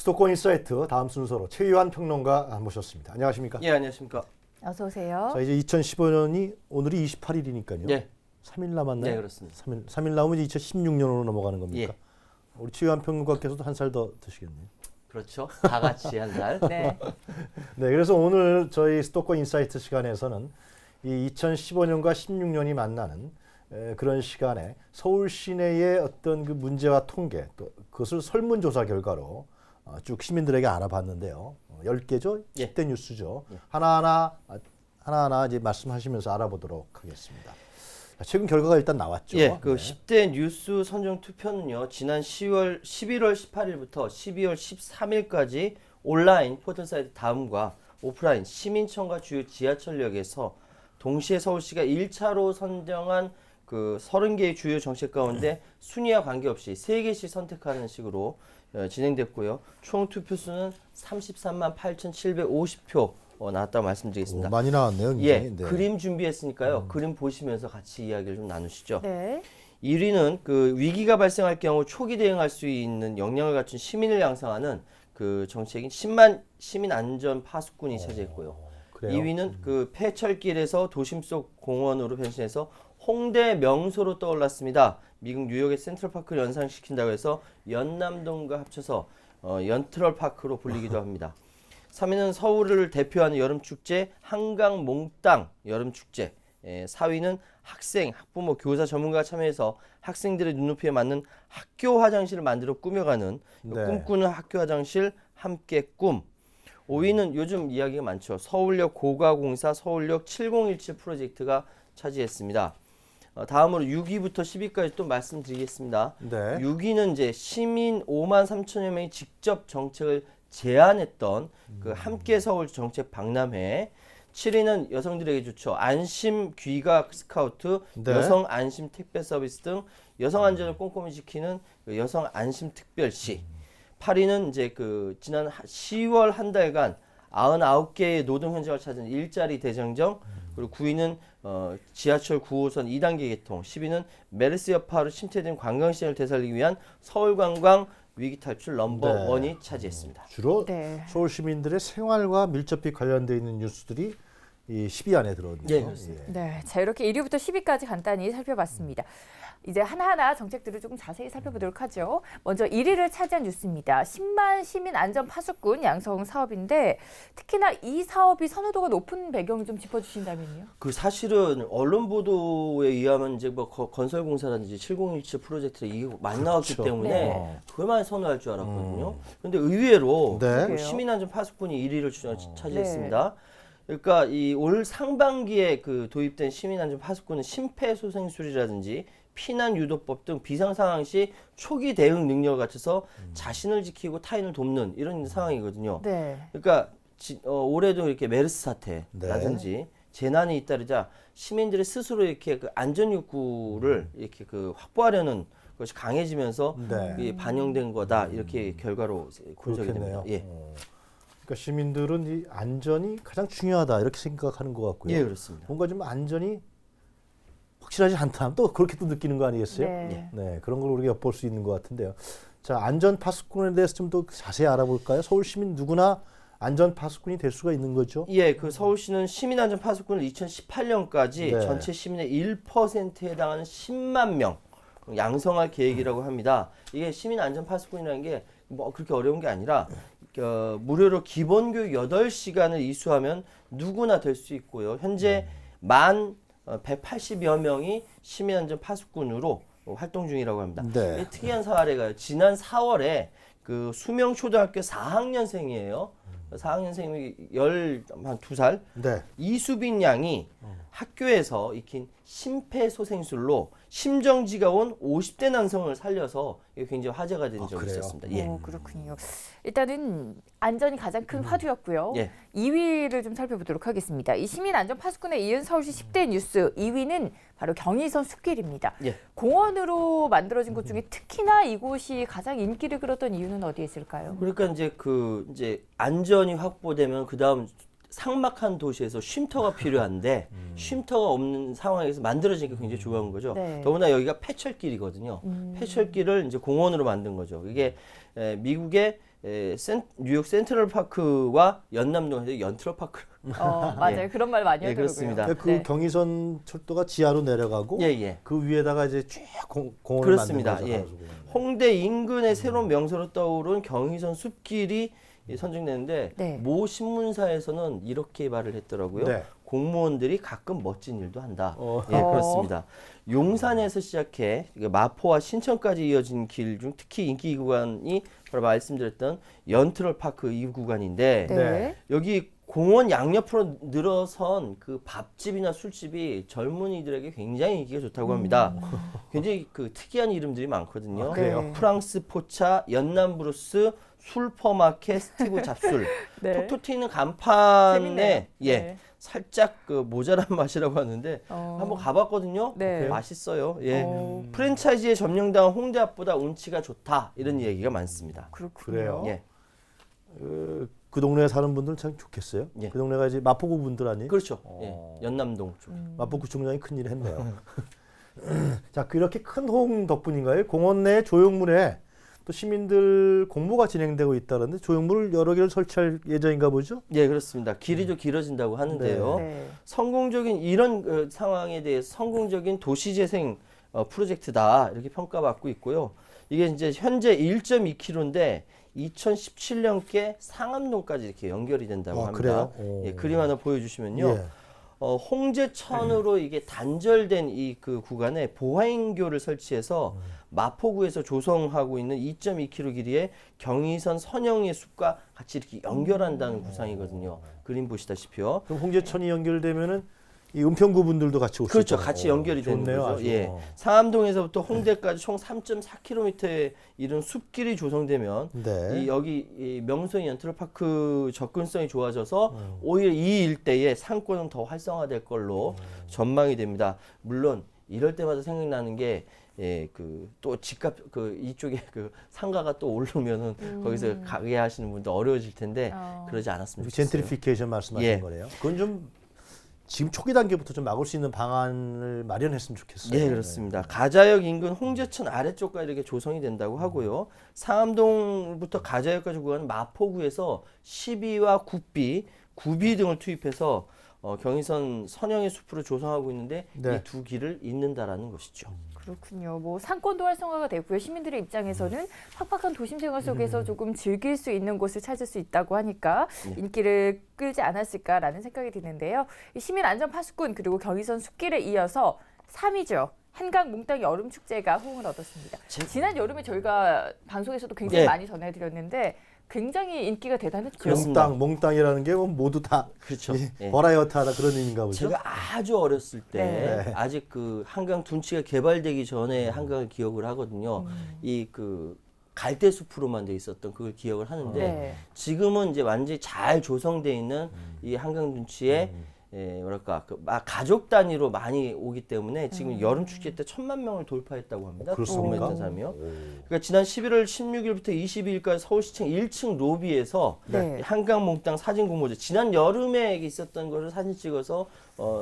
수도권 인사이트 다음 순서로 최유한 평론가 모셨습니다. 안녕하십니까? 예, 안녕하십니까? 어서 오세요. 자, 이제 2015년이 오늘이 28일이니까요. 예. 3일 남았나요? 네, 그렇습니다. 3일 남으면 이제 2016년으로 넘어가는 겁니까? 예. 우리 최유한 평론가께서도 한 살 더 드시겠네요. 그렇죠. 다 같이 한 달. 네. 네, 그래서 오늘 저희 수도권 인사이트 시간에서는 이 2015년과 16년이 만나는 그런 시간에 서울 시내의 어떤 그 문제와 통계 또 그것을 설문조사 결과로 쭉 시민들에게 알아봤는데요. 10개죠? 예. 10대 뉴스죠. 예. 하나하나 이제 말씀하시면서 알아보도록 하겠습니다. 최근 결과가 일단 나왔죠. 예, 그 네. 10대 뉴스 선정 투표는요. 지난 11월 18일부터 12월 13일까지 온라인 포털 사이트 다음과 오프라인 시민청과 주요 지하철역에서 동시에 서울시가 1차로 선정한 그 30개의 주요 정책 가운데 순위와 관계없이 3개씩 선택하는 식으로 진행됐고요. 총 투표수는 33만 8,750표 나왔다고 말씀드리겠습니다. 많이 나왔네요. 굉장히. 예, 네. 그림 준비했으니까요. 그림 보시면서 같이 이야기를 좀 나누시죠. 네. 1위는 그 위기가 발생할 경우 초기 대응할 수 있는 역량을 갖춘 시민을 양성하는 그 정책인 10만 시민 안전 파수꾼이 차지했고요. 그래요? 2위는 그 폐철길에서 도심 속 공원으로 변신해서 홍대 명소로 떠올랐습니다. 미국 뉴욕의 센트럴파크를 연상시킨다고 해서 연남동과 합쳐서 연트럴파크로 불리기도 합니다. 3위는 서울을 대표하는 여름축제 한강 몽땅 여름축제. 4위는 학생, 학부모, 교사 전문가가 참여해서 학생들의 눈높이에 맞는 학교 화장실을 만들어 꾸며가는 네. 꿈꾸는 학교 화장실 함께 꿈. 5위는 요즘 이야기가 많죠. 서울역 고가공사 서울역 7017 프로젝트가 차지했습니다. 다음으로 6위부터 10위까지 또 말씀드리겠습니다. 네. 6위는 이제 시민 5만 3천여 명이 직접 정책을 제안했던 그 함께 서울 정책 박람회. 7위는 여성들에게 좋죠. 안심 귀가 스카우트, 네. 여성 안심 택배 서비스 등 여성 안전을 꼼꼼히 지키는 그 여성 안심 특별시. 8위는 이제 그 지난 10월 한 달간 99개의 노동 현장을 찾은 일자리 대장정. 그리고 9위는 지하철 9호선 2단계 개통. 10위는 메르스 여파로 침체된 관광시장을 되살리기 위한 서울관광 위기 탈출 넘버 원이 차지했습니다. 주로 네. 서울 시민들의 생활과 밀접히 관련되어 있는 뉴스들이 이 10위 안에 들어있네요. 예, 그렇습니다. 네. 자, 이렇게 1위부터 10위까지 간단히 살펴봤습니다. 이제 하나하나 정책들을 조금 자세히 살펴보도록 하죠. 먼저 1위를 차지한 뉴스입니다. 10만 시민 안전 파수꾼 양성 사업인데 특히나 이 사업이 선호도가 높은 배경을 좀 짚어주신다면요. 그 사실은 언론 보도에 의하면 이제 뭐 건설공사라든지 7017 프로젝트 이게 많이 나왔기 그렇죠. 때문에 네. 그걸 선호할 줄 알았거든요. 그런데 의외로 네. 그 시민안전 파수꾼이 1위를 차지했습니다. 네. 그러니까 이 올 상반기에 그 도입된 시민안전 파수꾼은 심폐소생술이라든지 피난 유도법 등 비상 상황 시 초기 대응 능력을 갖춰서 자신을 지키고 타인을 돕는 이런 상황이거든요. 네. 그러니까 올해도 이렇게 메르스 사태라든지 재난이 잇따르자 시민들이 스스로 이렇게 그 안전 욕구를 이렇게 그 확보하려는 것이 강해지면서 네. 이 반영된 거다 이렇게 결과로 분석이 그렇겠네요. 됩니다. 예, 그러니까 시민들은 이 안전이 가장 중요하다 이렇게 생각하는 것 같고요. 예 그렇습니다. 뭔가 좀 안전이 확실하지 않다 또 그렇게 또 느끼는 거 아니겠어요? 네. 네, 그런 걸 우리가 엿볼 수 있는 것 같은데요. 자, 안전 파수꾼에 대해서 좀 더 자세히 알아볼까요? 서울 시민 누구나 안전 파수꾼이 될 수가 있는 거죠. 예, 그 서울시는 시민안전 파수꾼을 2018년까지 네. 전체 시민의 1%에 해당하는 10만 명 양성할 계획이라고 합니다. 이게 시민안전 파수꾼이라는 게 뭐 그렇게 어려운 게 아니라 무료로 기본교육 8시간을 이수하면 누구나 될 수 있고요. 현재 만 180여 명이 시민안전 파수꾼으로 활동 중이라고 합니다. 네. 이게 특이한 사례가요. 지난 4월에 그 수명 초등학교 4학년생이에요. 4학년생이 12살 네. 이수빈 양이 학교에서 익힌 심폐소생술로 심정지가 온 50대 남성을 살려서 이게 굉장히 화제가 된 적이 그래요? 있었습니다. 예. 그렇군요. 일단은 안전이 가장 큰 화두였고요. 예. 2위를 좀 살펴보도록 하겠습니다. 이 시민 안전 파수꾼에 이은 서울시 10대 뉴스 2위는 바로 경의선 숲길입니다. 예. 공원으로 만들어진 곳 중에 특히나 이곳이 가장 인기를 끌었던 이유는 어디에 있을까요? 그러니까 이제 안전이 확보되면 그다음 삭막한 도시에서 쉼터가 필요한데 쉼터가 없는 상황에서 만들어지니까 굉장히 좋아한 거죠. 네. 더구나 여기가 폐철길이거든요. 폐철길을 이제 공원으로 만든 거죠. 이게 미국의 뉴욕 센트럴 파크와 연남동에서 연트럴 파크. 맞아요. 예. 그런 말 많이 예, 하더라고요. 그렇습니다. 그 네. 경의선 철도가 지하로 내려가고 예. 그 위에다가 이제 쭉 공원을 그렇습니다. 만든 예. 거죠. 홍대 인근의 새로운 명소로 떠오른 경의선 숲길이 선정되는데 네. 모 신문사에서는 이렇게 말을 했더라고요. 네. 공무원들이 가끔 멋진 일도 한다. 어. 예, 그렇습니다. 용산에서 시작해 마포와 신천까지 이어진 길 중 특히 인기 구간이 바로 말씀드렸던 연트럴 파크 이 구간인데 네. 여기 공원 양옆으로 늘어선 그 밥집이나 술집이 젊은이들에게 굉장히 인기가 좋다고 합니다. 굉장히 그 특이한 이름들이 많거든요. 아, 그래요? 네. 프랑스 포차, 연남 브루스, 술퍼마켓, 스티브 잡술. 네. 톡톡 튀는 간판에 재밌네요. 예 네. 살짝 그 모자란 맛이라고 하는데 한번 가봤거든요. 네. 맛있어요. 예. 어. 프랜차이즈에 점령당한 홍대 앞보다 운치가 좋다 이런 얘기가 많습니다. 그렇군요. 그래요? 예. 그 동네에 사는 분들은 참 좋겠어요. 예. 그 동네가 이제 마포구 분들 아니에요? 그렇죠. 어. 예. 연남동 쪽. 마포구청장이 큰일 했네요. 자, 그렇게 큰 호응 덕분인가요? 공원 내 조형물에 또 시민들 공모가 진행되고 있다는데 조형물 여러 개를 설치할 예정인가 보죠? 예, 그렇습니다. 길이도 길어진다고 하는데요. 네. 성공적인 이런 상황에 대해서 성공적인 도시재생 프로젝트다 이렇게 평가받고 있고요. 이게 이제 현재 1.2km인데 2017년께 상암동까지 이렇게 연결이 된다고 합니다. 그래요? 오. 예, 그림 하나 보여주시면요. 예. 홍제천으로 이게 단절된 이 그 구간에 보행교를 설치해서 마포구에서 조성하고 있는 2.2km 길이의 경의선 선영의 숲과 같이 이렇게 연결한다는 구상이거든요. 그림 보시다시피요. 그럼 홍제천이 연결되면은 이 은평구 분들도 같이 오시죠? 그렇죠. 같이 연결이 되는 좋네요, 거죠. 아주. 예. 상암동에서부터 홍대까지 총 3.4km에 이른 숲길이 조성되면 네. 이 명소인 연트럴파크 접근성이 좋아져서 오히려 이 일대의 상권은 더 활성화될 걸로 전망이 됩니다. 물론 이럴 때마다 생각나는 게 예, 그 또 집값 그 이쪽에 그 상가가 또 오르면은 거기서 가게 하시는 분도 어려워질 텐데 그러지 않았으면 좋겠어요. 젠트리피케이션 말씀하신 예. 거네요. 그건 좀 지금 초기 단계부터 좀 막을 수 있는 방안을 마련했으면 좋겠어요. 예, 그렇습니다. 가자역 인근 홍제천 아래쪽까지 이렇게 조성이 된다고 하고요. 상암동부터 가자역까지 구간은 마포구에서 12와 9B 등을 투입해서 경의선 선영의 숲으로 조성하고 있는데 네. 이 두 길을 잇는다라는 것이죠. 그렇군요. 뭐 상권도 활성화가 되고요. 시민들의 입장에서는 팍팍한 도심 생활 속에서 조금 즐길 수 있는 곳을 찾을 수 있다고 하니까 인기를 끌지 않았을까라는 생각이 드는데요. 이 시민 안전 파수꾼 그리고 경의선 숲길에 이어서 3위죠. 한강 몽땅 여름 축제가 호응을 얻었습니다. 지난 여름에 저희가 방송에서도 굉장히 네. 많이 전해드렸는데 굉장히 인기가 대단했죠. 그렇습니다. 몽땅이라는 게 뭐 모두 다 그렇죠. 예. 버라이어티하다 그런 의미인가 보죠. 제가 아주 어렸을 때 네. 아직 그 한강 둔치가 개발되기 전에 한강을 기억을 하거든요. 이 그 갈대숲으로만 돼 있었던 그걸 기억을 하는데 네. 지금은 이제 완전히 잘 조성돼 있는 이 한강 둔치에 뭐랄까 가족 단위로 많이 오기 때문에 지금 여름 축제 때 1,000만 명을 돌파했다고 합니다. 그렇습니까? 방문했던 사람이요. 그러니까 지난 11월 16일부터 22일까지 서울시청 1층 로비에서 네. 한강 몽땅 사진 공모제 지난 여름에 있었던 거를 사진 찍어서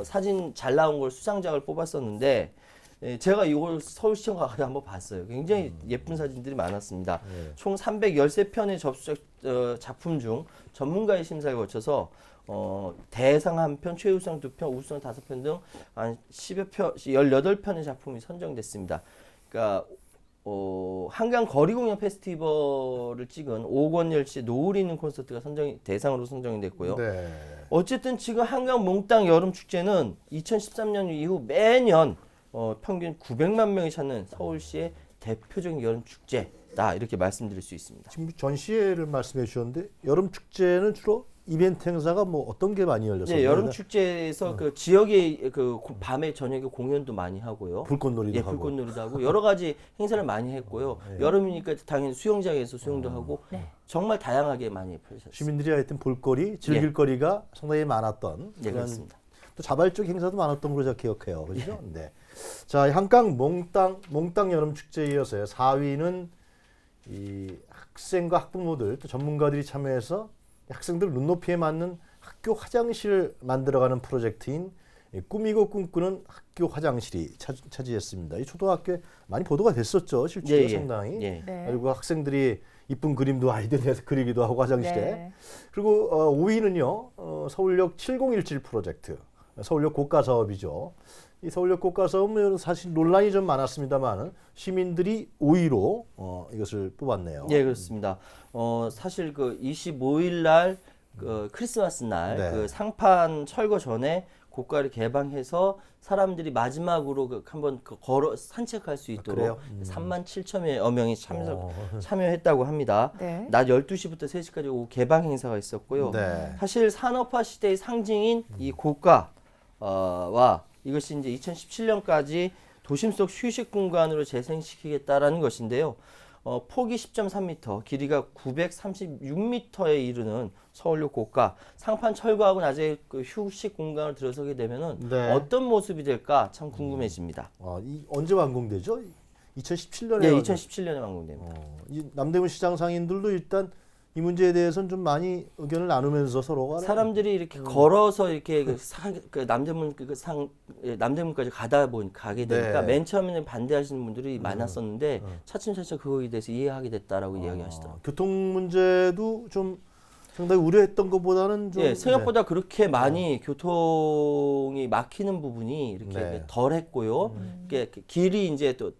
사진 잘 나온 걸 수상작을 뽑았었는데 제가 이걸 서울시청 가서 한번 봤어요. 굉장히 예쁜 사진들이 많았습니다. 총 313편의 접수작 작품 중 전문가의 심사를 거쳐서 대상 1편, 최우수상 2편, 우수상 5편 등 한 10여 편, 18편의 작품이 선정됐습니다. 그러니까 한강 거리공연 페스티벌을 찍은 오권열 씨의 노을이 있는 콘서트가 대상으로 선정이 됐고요. 네. 어쨌든 지금 한강 몽땅 여름 축제는 2013년 이후 매년 평균 900만 명이 찾는 서울시의 대표적인 여름 축제다 이렇게 말씀드릴 수 있습니다. 지금 전시회를 말씀해 주셨는데 여름 축제는 주로 이벤트 행사가 뭐 어떤 게 많이 열렸어요? 네, 여름 축제에서 그 지역의 그 밤에 저녁에 공연도 많이 하고요. 불꽃놀이도 예, 하고. 불꽃놀이도 하고 여러 가지 행사를 많이 했고요. 여름이니까 당연히 수영장에서 수영도 하고 정말 다양하게 많이 펼쳤습니다. 시민들이 하여튼 볼거리, 즐길 거리가 상당히 많았던 예, 그런 그렇습니다. 또 자발적 행사도 많았던 걸로 제가 기억해요. 그렇죠? 네. 자, 한강 몽땅 여름 축제에 이어서요. 4위는 이 학생과 학부모들 또 전문가들이 참여해서 학생들 눈높이에 맞는 학교 화장실을 만들어가는 프로젝트인 꾸미고 꿈꾸는 학교 화장실이 차지했습니다. 이 초등학교에 많이 보도가 됐었죠. 실제로 예, 예. 상당히. 예. 네. 그리고 학생들이 이쁜 그림도 아이들 내서 그리기도 하고 화장실에. 네. 그리고 5위는요. 서울역 7017 프로젝트. 서울역 고가 사업이죠. 이 서울역 고가 사업은 사실 논란이 좀 많았습니다만 시민들이 5위로 이것을 뽑았네요. 예, 그렇습니다. 사실 그 25일 날 크리스마스 날 네. 그 상판 철거 전에 고가를 개방해서 사람들이 마지막으로 한번 걸어 산책할 수 있도록 그래요? 37,000여 명이 참여했다고 합니다. 네. 낮 12시부터 3시까지 오후 개방 행사가 있었고요. 네. 사실 산업화 시대의 상징인 이 고가와 이것이 이제 2017년까지 도심 속 휴식 공간으로 재생시키겠다라는 것인데요. 폭이 10.3m, 길이가 936m에 이르는 서울역 고가 상판 철거하고 나중에 그 휴식 공간을 들어서게 되면은 네. 어떤 모습이 될까 참 궁금해집니다. 언제 완공되죠? 2017년에. 예, 2017년에 완공됩니다. 이 남대문 시장 상인들도 일단 이 문제에 대해서는 좀 많이 의견을 나누면서 서로가 사람들이 이렇게 걸어서 이렇게 그 남대문 남대문까지 가게 되니까 네. 맨 처음에는 반대하시는 분들이 많았었는데 차츰차츰 그거에 대해서 이해하게 됐다라고 이야기하시더라고요. 교통 문제도 좀 상당히 우려했던 것보다는 좀 예, 생각보다 그렇게 많이 교통이 막히는 부분이 이렇게 네. 덜했고요. 이게 길이 이제 또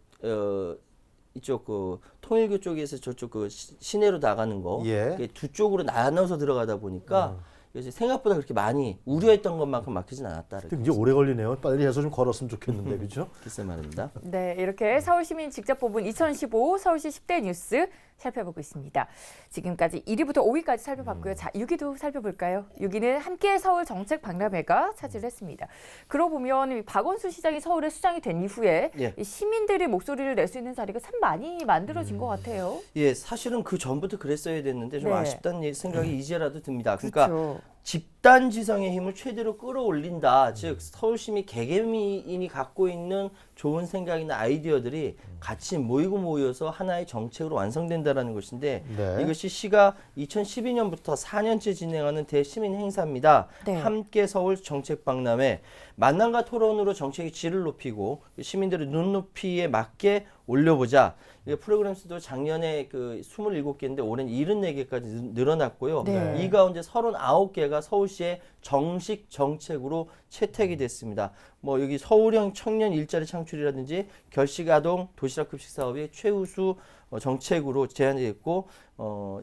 이쪽 그 통일교 쪽에서 저쪽 그 시내로 나가는 거 예. 이게 두 쪽으로 나눠서 들어가다 보니까 이제 생각보다 그렇게 많이 우려했던 것만큼 막히진 않았다. 네. 이제 오래 걸리네요. 빨리 해서 좀 걸었으면 좋겠는데 그죠? 글쎄 말입니다. 네, 이렇게 서울시민 직접 뽑은 2015 서울시 10대 뉴스 살펴보고 있습니다. 지금까지 1위부터 5위까지 살펴봤고요. 자, 6위도 살펴볼까요? 6위는 함께 서울 정책 박람회가 차지를 했습니다. 그러고 보면 박원순 시장이 서울의 수장이 된 이후에 예. 이 시민들이 목소리를 낼 수 있는 자리가 참 많이 만들어진 것 같아요. 예, 사실은 그 전부터 그랬어야 됐는데 좀 네. 아쉽다는 생각이 이제라도 듭니다. 그러니까 그렇죠. 집단 지성의 힘을 최대로 끌어올린다. 즉 서울시민 개개인이 갖고 있는 좋은 생각이나 아이디어들이 같이 모여서 하나의 정책으로 완성된다라는 것인데 네. 이것이 시가 2012년부터 4년째 진행하는 대시민 행사입니다. 네. 함께 서울 정책 박람회 만남과 토론으로 정책의 질을 높이고 시민들의 눈높이에 맞게 올려보자. 이 프로그램 수도 작년에 그 27개인데 올해는 74개까지 늘어났고요. 네. 이 가운데 39개가 서울시의 정식 정책으로 채택이 됐습니다. 뭐 여기 서울형 청년 일자리 창출이라든지 결식 아동 도시락 급식 사업이 최우수 정책으로 제안이 됐고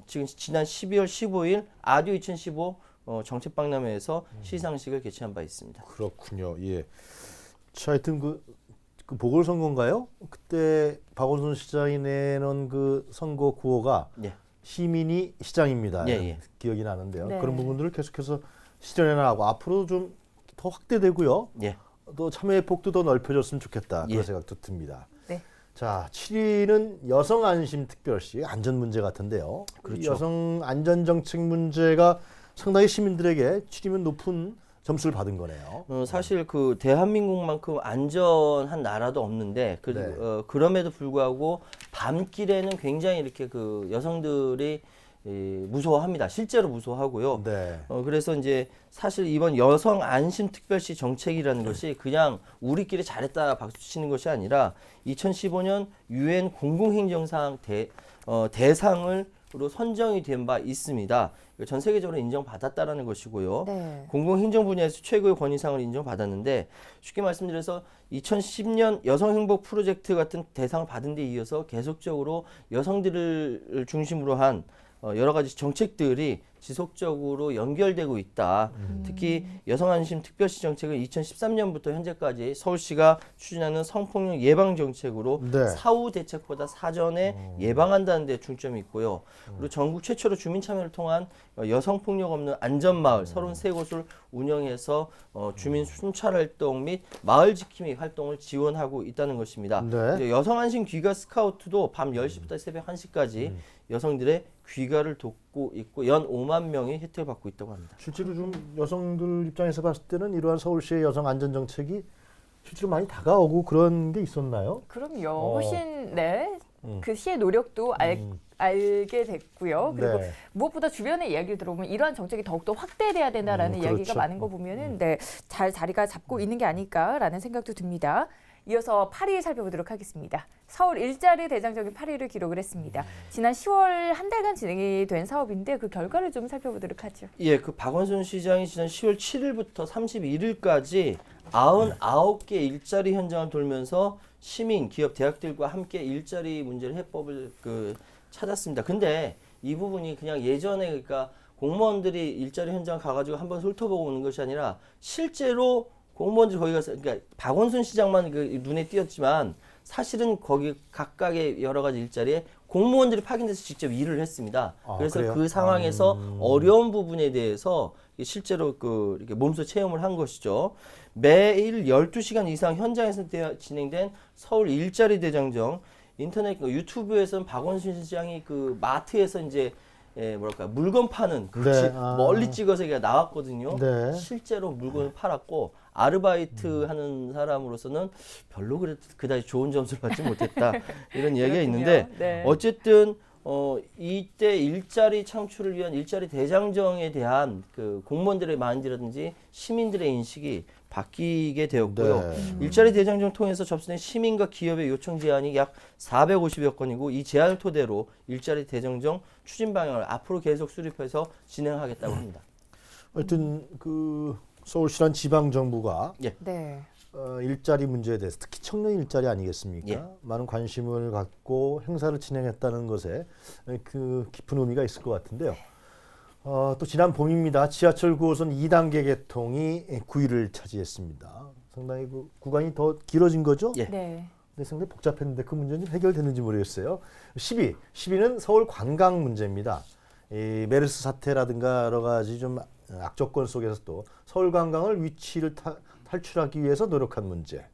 지금 지난 12월 15일 아듀 2015 정책 박람회에서 시상식을 개최한 바 있습니다. 그렇군요. 예. 자, 하여튼 그 보궐선거인가요? 그때 박원순 시장이 내놓은 그 선거 구호가 예. 시민이 시장입니다. 예, 예. 기억이 나는데요. 네. 그런 부분들을 계속해서 실현해 나가고 앞으로 좀 더 확대되고요. 예. 또 참여의 폭도 더 넓혀졌으면 좋겠다. 그런 예. 생각도 듭니다. 네. 자, 7위는 여성 안심 특별시 안전 문제 같은데요. 그렇죠. 이 여성 안전 정책 문제가 상당히 시민들에게 7위면 높은 점수를 받은 거네요. 사실 그 대한민국만큼 안전한 나라도 없는데 네. 그럼에도 불구하고 밤길에는 굉장히 이렇게 그 여성들이 무서워합니다. 실제로 무서워하고요. 네. 그래서 이제 사실 이번 여성 안심 특별시 정책이라는 것이 그냥 우리끼리 잘했다 박수 치는 것이 아니라 2015년 유엔 공공행정상 대상으로 선정이 된 바 있습니다. 전 세계적으로 인정받았다라는 것이고요. 네. 공공행정 분야에서 최고의 권위상을 인정받았는데 쉽게 말씀드려서 2010년 여성행복 프로젝트 같은 대상을 받은 데 이어서 계속적으로 여성들을 중심으로 한 여러 가지 정책들이 지속적으로 연결되고 있다. 특히 여성안심 특별시 정책은 2013년부터 현재까지 서울시가 추진하는 성폭력 예방 정책으로 네. 사후 대책보다 사전에 예방한다는 데 중점이 있고요. 그리고 전국 최초로 주민 참여를 통한 여성폭력 없는 안전마을 33곳을 운영해서 주민 순찰 활동 및 마을 지킴이 활동을 지원하고 있다는 것입니다. 네. 이제 여성안심 귀가 스카우트도 밤 10시부터 새벽 1시까지 여성들의 귀가를 돕고 있고 연 5만 명이 혜택을 받고 있다고 합니다. 실제로 좀 여성들 입장에서 봤을 때는 이러한 서울시의 여성 안전 정책이 실제로 많이 다가오고 그런 게 있었나요? 그럼요. 훨씬 네. 음. 그 시의 노력도 알게 됐고요. 그리고 네. 무엇보다 주변의 이야기를 들어보면 이러한 정책이 더욱더 확대돼야 된다라는 이야기가 그렇죠. 많은 거 보면은 네, 잘 자리가 잡고 있는 게 아닐까라는 생각도 듭니다. 이어서 8위 살펴보도록 하겠습니다. 서울 일자리 대장정이 8위를 기록을 했습니다. 지난 10월 한 달간 진행이 된 사업인데 그 결과를 좀 살펴보도록 하죠. 예, 그 박원순 시장이 지난 10월 7일부터 31일까지 99개 일자리 현장을 돌면서 시민, 기업, 대학들과 함께 일자리 문제를 해법을 찾았습니다. 근데 이 부분이 그냥 예전에 그러니까 공무원들이 일자리 현장 가가지고 한번 훑어보고 오는 것이 아니라 실제로 공무원들이 거기 가서 그러니까 박원순 시장만 눈에 띄었지만 사실은 거기 각각의 여러 가지 일자리에 공무원들이 파견돼서 직접 일을 했습니다. 그래서 그래요? 그 상황에서 어려운 부분에 대해서 실제로 이렇게 몸소 체험을 한 것이죠. 매일 12시간 이상 현장에서 진행된 서울 일자리 대장정 인터넷 유튜브에서는 박원순 시장이 마트에서 이제 물건 파는 네, 멀리 찍어서 얘가 나왔거든요. 네. 실제로 물건을 팔았고 아르바이트 하는 사람으로서는 별로 그다지 좋은 점수를 받지 못했다 이런 이야기가 있는데 네. 어쨌든 이때 일자리 창출을 위한 일자리 대장정에 대한 공무원들의 마인드라든지 시민들의 인식이 바뀌게 되었고요. 네. 일자리 대장정 통해서 접수된 시민과 기업의 요청 제안이 약 450여 건이고 이 제안을 토대로 일자리 대장정 추진 방향을 앞으로 계속 수립해서 진행하겠다고 합니다. 하여튼 서울시란 지방 정부가 네. 일자리 문제에 대해서 특히 청년 일자리 아니겠습니까? 예. 많은 관심을 갖고 행사를 진행했다는 것에 깊은 의미가 있을 것 같은데요. 또 지난 봄입니다. 지하철 9호선 2단계 개통이 9위를 차지했습니다. 상당히 구간이 더 길어진 거죠? 예. 네. 근데 상당히 복잡했는데 그 문제는 해결됐는지 모르겠어요. 10위는 서울 관광 문제입니다. 이 메르스 사태라든가 여러 가지 좀 악조건 속에서도 서울 관광을 위치를 탈출하기 위해서 노력한 문제.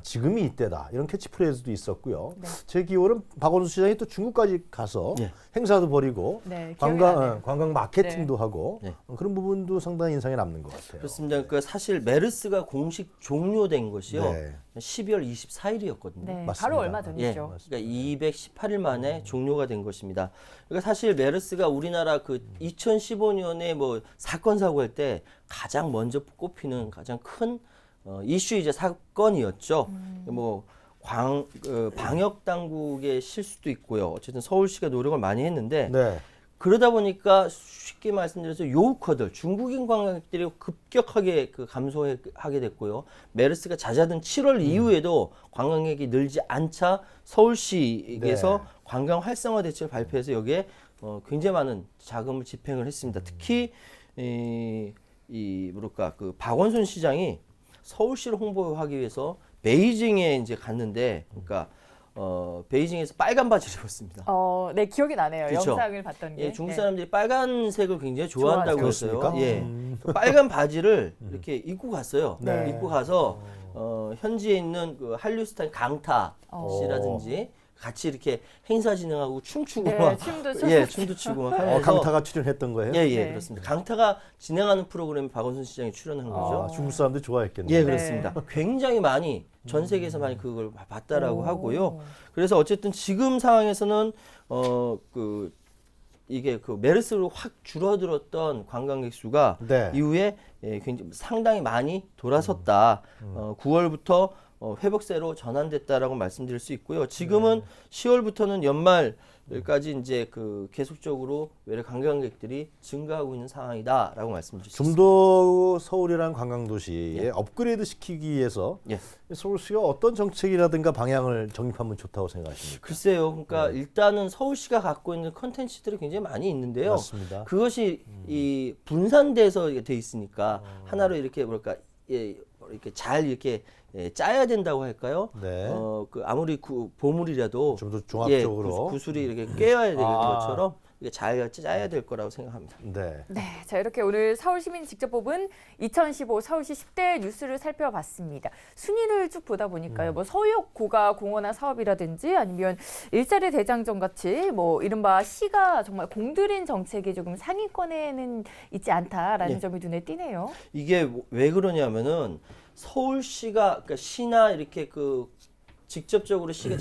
지금이 이때다. 이런 캐치프레이즈도 있었고요. 네. 제 기억으로는 박원순 시장이 또 중국까지 가서 예. 행사도 벌이고 네, 기억이 나네요. 관광 마케팅도 하고 네. 그런 부분도 상당히 인상에 남는 것 같아요. 그렇습니다. 그러니까 사실 메르스가 공식 종료된 것이요. 네. 12월 24일이었거든요. 네. 맞습니다. 바로 얼마 예, 전이죠. 그러니까 218일 만에 종료가 된 것입니다. 그러니까 사실 메르스가 우리나라 2015년에 사건 사고할 때 가장 먼저 꼽히는 가장 큰 이슈이자 사건이었죠. 방역 당국의 실수도 있고요. 어쨌든 서울시가 노력을 많이 했는데 네. 그러다 보니까 쉽게 말씀드려서 요우커들 중국인 관광객들이 급격하게 감소하게 됐고요. 메르스가 잦아든 7월 이후에도 관광객이 늘지 않자 서울시에서 네. 관광 활성화 대책을 발표해서 여기에 굉장히 많은 자금을 집행을 했습니다. 특히 박원순 시장이 서울시를 홍보하기 위해서 베이징에 이제 갔는데, 그러니까 베이징에서 빨간 바지를 입었습니다. 네, 기억이 나네요. 그렇죠. 영상을 봤던 게. 예, 중국 네. 사람들이 빨간색을 굉장히 좋아한다고 좋아하죠. 했어요. 그렇습니까? 예, 빨간 바지를 이렇게 입고 갔어요. 네. 입고 가서 현지에 있는 한류스타 강타 씨라든지 같이 이렇게 행사 진행하고 춤추고 네, 막 춤도 춤도 추고 막 하면서 강타가 출연했던 거예요? 예, 네. 그렇습니다. 강타가 진행하는 프로그램에 박원순 시장이 출연한 거죠. 중국 사람들 좋아했겠네요. 예, 그렇습니다. 굉장히 많이 전 세계에서 많이 그걸 봤다라고 오. 하고요. 그래서 어쨌든 지금 상황에서는 이게 메르스로 확 줄어들었던 관광객 수가 네. 이후에 굉장히 상당히 많이 돌아섰다. 9월부터 회복세로 전환됐다라고 말씀드릴 수 있고요. 지금은 10월부터는 연말까지 이제 계속적으로 외래 관광객들이 증가하고 있는 상황이다라고 말씀드릴 수 좀 있습니다. 더 서울이라는 관광 도시에 업그레이드 시키기 위해서 예. 서울시가 어떤 정책이라든가 방향을 정립하면 좋다고 생각하십니까? 글쎄요. 그러니까 일단은 서울시가 갖고 있는 컨텐츠들이 굉장히 많이 있는데요. 맞습니다. 그것이 이 분산돼서 돼 있으니까 하나로 이렇게 이렇게 잘 이렇게 짜야 된다고 할까요? 네. 아무리 보물이라도 좀 더 종합적으로. 구슬이 이렇게 꿰어야 되는 것처럼 이게 잘 짜야 될 거라고 생각합니다. 네. 네, 자 이렇게 오늘 서울시민이 직접 뽑은 2015 서울시 10대 뉴스를 살펴봤습니다. 순위를 쭉 보다 보니까요, 서역 고가 공원화 사업이라든지 아니면 일자리 대장정 같이 이른바 시가 정말 공들인 정책이 조금 상위권에는 있지 않다라는 네. 점이 눈에 띄네요. 이게 왜 그러냐면은 서울시가 그러니까 시나 이렇게 직접적으로 시가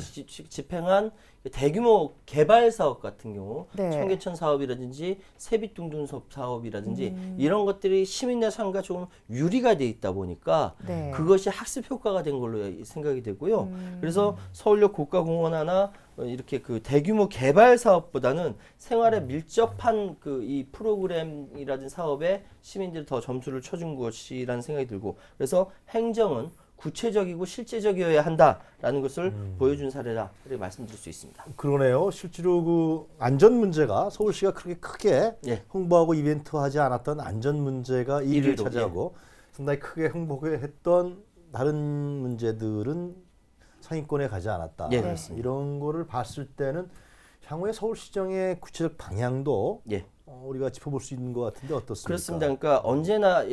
집행한 대규모 개발 사업 같은 경우 네. 청계천 사업이라든지 세빛둥둥 사업이라든지 이런 것들이 시민의 삶과 조금 유리가 돼 있다 보니까 네. 그것이 학습 효과가 된 걸로 생각이 되고요. 그래서 서울역 국가공원 하나 이렇게 그 대규모 개발 사업보다는 생활에 밀접한 그 이 프로그램이라든지 사업에 시민들이 더 점수를 쳐준 것이라는 생각이 들고, 그래서 행정은 구체적이고 실제적이어야 한다라는 것을 보여준 사례다 이렇게 말씀드릴 수 있습니다. 그러네요. 실제로 그 안전 문제가 서울시가 그렇게 크게 예. 홍보하고 이벤트하지 않았던 안전 문제가 1위를 1위로, 차지하고 상당히 크게 홍보했던 다른 문제들은 상위권에 가지 않았다. 예, 그렇습니다. 이런 거를 봤을 때는 향후에 서울시정의 구체적 방향도 예. 우리가 짚어볼 수 있는 것 같은데 어떻습니까? 그렇습니다. 그러니까 언제나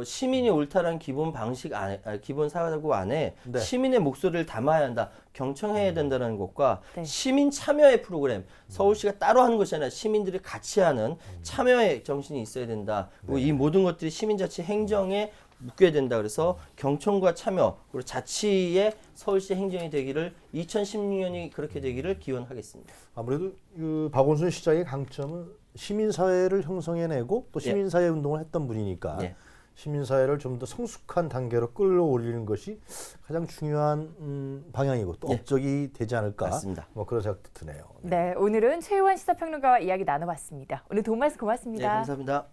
시민이 옳다는 기본 방식 안에, 기본 사고 안에 네. 시민의 목소리를 담아야 한다, 경청해야 된다는 것과 네. 시민 참여의 프로그램, 서울시가 따로 하는 것이 아니라 시민들이 같이 하는 참여의 정신이 있어야 된다. 그리고 이 모든 것들이 시민자치 행정에 묶여야 된다. 그래서 경청과 참여 그리고 자치의 서울시 행정이 되기를 2016년이 그렇게 되기를 기원하겠습니다. 아무래도 그 박원순 시장의 강점은 시민사회를 형성해내고 또 시민사회 운동을 했던 분이니까 예. 시민사회를 좀 더 성숙한 단계로 끌어올리는 것이 가장 중요한 방향이고 또 예. 업적이 되지 않을까 맞습니다. 뭐 그런 생각도 드네요. 네, 오늘은 최유원 시사평론가와 이야기 나눠봤습니다. 오늘 도움 말씀 고맙습니다. 네, 감사합니다.